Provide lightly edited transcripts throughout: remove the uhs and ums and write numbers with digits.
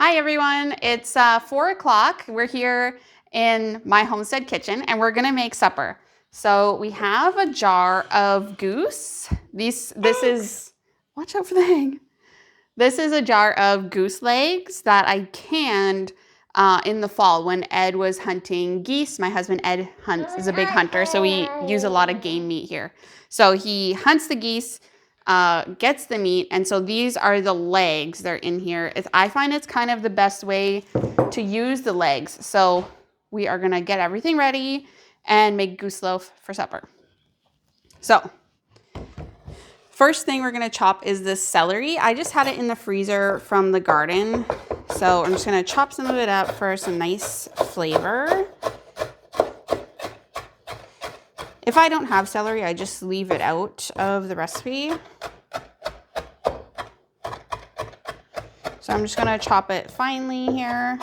Hi everyone, it's 4 o'clock. We're here in my homestead kitchen and we're gonna make supper. So we have a jar of goose. This is, watch out for the egg. This is a jar of goose legs that I canned in the fall when Ed was hunting geese. My husband Ed is a big hunter, so we use a lot of game meat here. So he hunts the geese, gets the meat, and so these are the legs. They're in here. I find it's kind of the best way to use the legs. So we are gonna get everything ready and make goose loaf for supper. So first thing we're gonna chop is this celery. I just had it in the freezer from the garden. So I'm just gonna chop some of it up for some nice flavor. If I don't have celery, I just leave it out of the recipe. So I'm just gonna chop it finely here.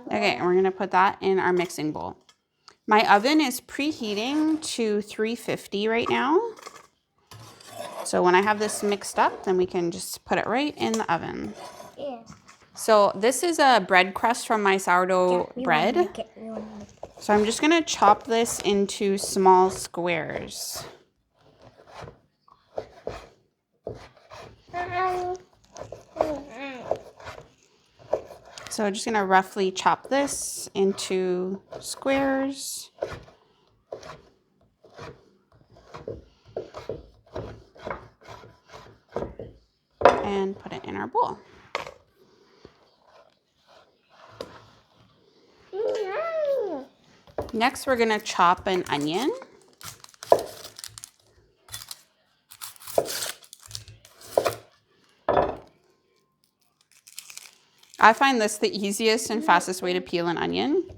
Okay, and we're gonna put that in our mixing bowl. My oven is preheating to 350 right now. So when I have this mixed up, then we can just put it right in the oven. Yeah. So this is a bread crust from my sourdough bread. So I'm just gonna chop this into small squares. So I'm just gonna roughly chop this into squares. And put it in our bowl. Next, we're gonna chop an onion. I find this the easiest and fastest way to peel an onion.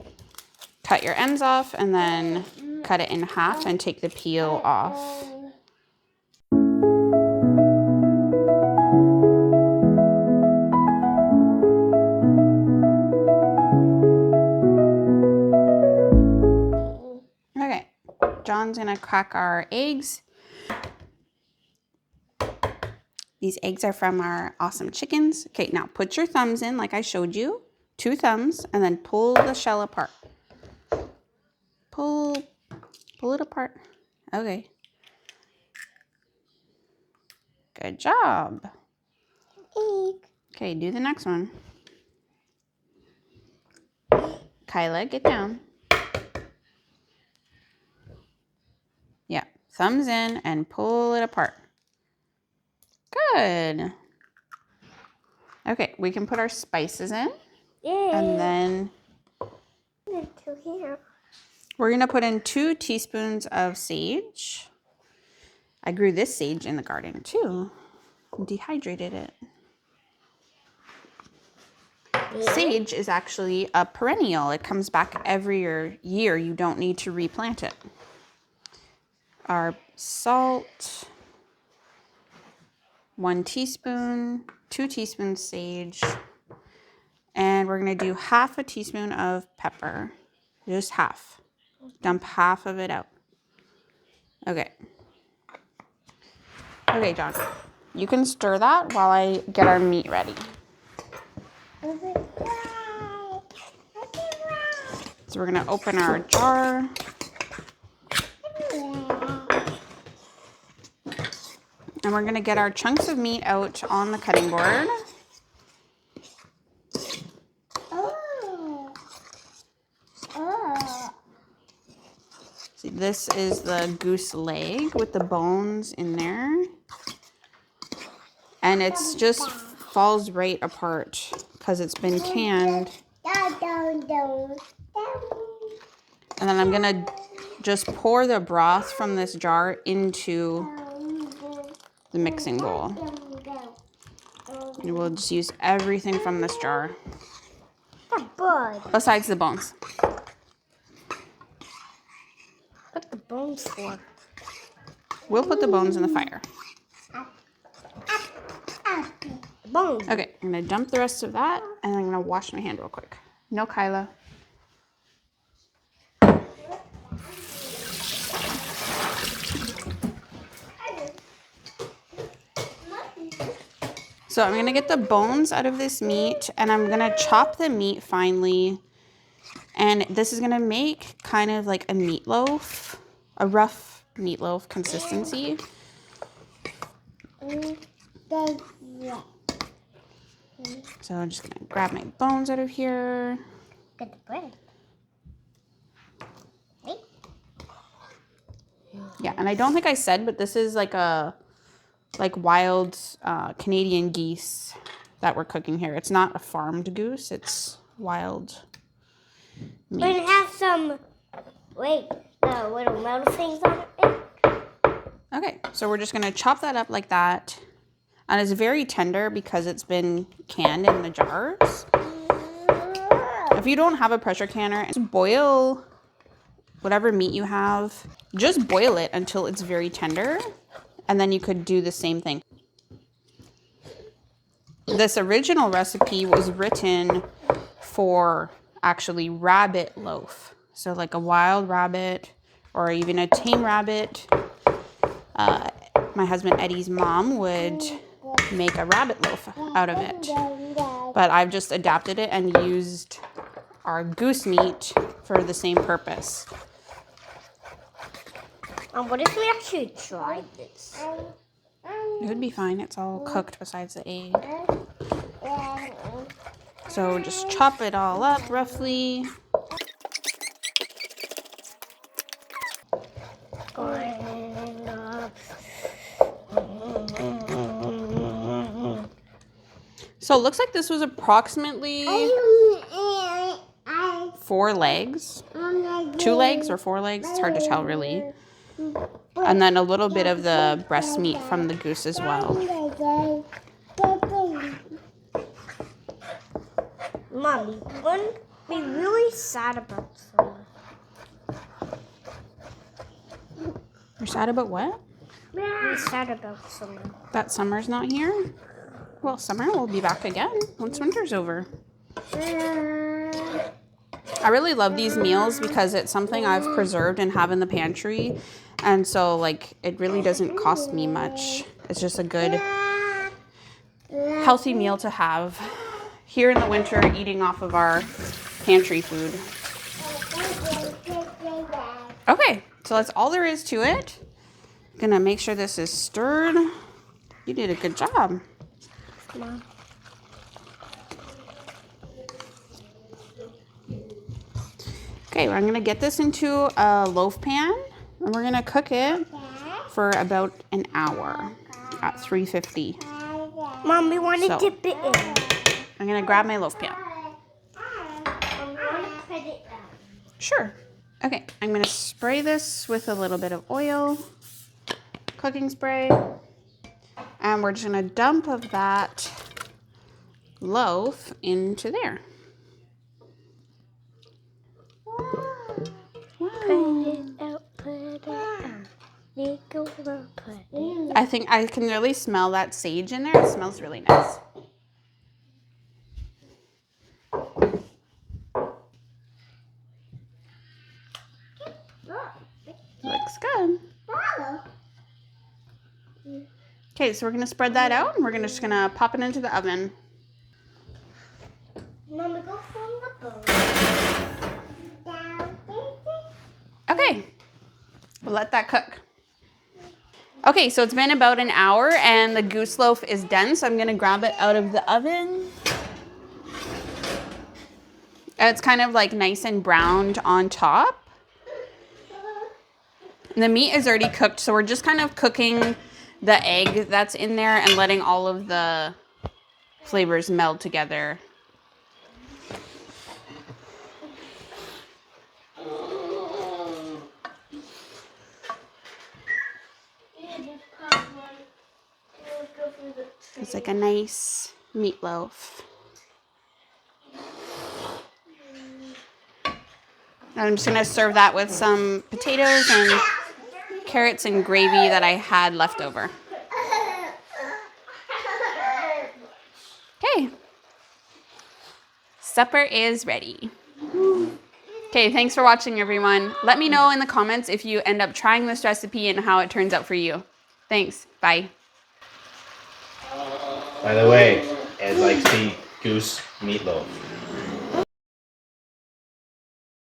Cut your ends off and then cut it in half and take the peel off. Okay, John's gonna crack our eggs. These eggs are from our awesome chickens. Okay, now put your thumbs in like I showed you. 2 thumbs, and then pull the shell apart. Pull it apart. Okay. Good job. Okay, do the next one. Kyla, get down. Yeah, thumbs in and pull it apart. Good. Okay, we can put our spices in. Yeah. And then we're gonna put in 2 teaspoons of sage. I grew this sage in the garden too. Dehydrated it. Sage is actually a perennial. It comes back every year. You don't need to replant it. Our salt, 1 teaspoon, 2 teaspoons sage, and we're gonna do half a teaspoon of pepper, just half. Dump half of it out. Okay. Okay, John, you can stir that while I get our meat ready. So we're gonna open our jar. And we're gonna get our chunks of meat out on the cutting board. See, this is the goose leg with the bones in there. And it's just falls right apart because it's been canned. And then I'm gonna just pour the broth from this jar into the mixing bowl. And we'll just use everything from this jar. Besides the bones. What the bones for? We'll put the bones in the fire. Bones. Okay, I'm gonna dump the rest of that and I'm gonna wash my hand real quick. No, Kyla. So I'm gonna get the bones out of this meat and I'm gonna chop the meat finely. And this is gonna make kind of like a meatloaf, a rough meatloaf consistency. So I'm just gonna grab my bones out of here. Get the bread. Yeah, and I don't think I said, but this is like wild Canadian geese that we're cooking here. It's not a farmed goose, it's wild meat. But it has some, little metal things on it. Okay, so we're just gonna chop that up like that. And it's very tender because it's been canned in the jars. If you don't have a pressure canner, just boil whatever meat you have. Just boil it until it's very tender. And then you could do the same thing. This original recipe was written for actually rabbit loaf. So like a wild rabbit or even a tame rabbit. My husband Eddie's mom would make a rabbit loaf out of it. But I've just adapted it and used our goose meat for the same purpose. What if we actually tried this? It would be fine. It's all cooked besides the egg. So just chop it all up roughly. So it looks like this was approximately 4 legs. 2 legs or 4 legs? It's hard to tell really. And then a little bit of the breast meat from the goose as well. Mommy, wouldn't be really sad about summer. You're sad about what? Be sad about summer. That summer's not here? Well, summer will be back again once winter's over. I really love these meals because it's something I've preserved and have in the pantry. And so, like, it really doesn't cost me much. It's just a good, healthy meal to have here in the winter, eating off of our pantry food. Okay, so that's all there is to it. Gonna make sure this is stirred. You did a good job. Mom. Okay, I'm gonna get this into a loaf pan and we're gonna cook it for about an hour at 350. Mom, we want to dip it in. I'm gonna grab my loaf pan. Sure. Okay, I'm gonna spray this with a little bit of oil, cooking spray, and we're just gonna dump of that loaf into there. I think I can really smell that sage in there. It smells really nice. Looks good. Okay, so we're gonna spread that out and we're just gonna pop it into the oven. Mama, go from the bowl. Okay, we'll let that cook. Okay, so it's been about an hour and the goose loaf is done, so I'm gonna grab it out of the oven. It's kind of like nice and browned on top. And the meat is already cooked, so we're just kind of cooking the egg that's in there and letting all of the flavors meld together. It's like a nice meatloaf. I'm just gonna serve that with some potatoes and carrots and gravy that I had left over. Okay. Supper is ready. Okay, thanks for watching, everyone. Let me know in the comments if you end up trying this recipe and how it turns out for you. Thanks. Bye. By the way, Ed likes to eat goose meatloaf.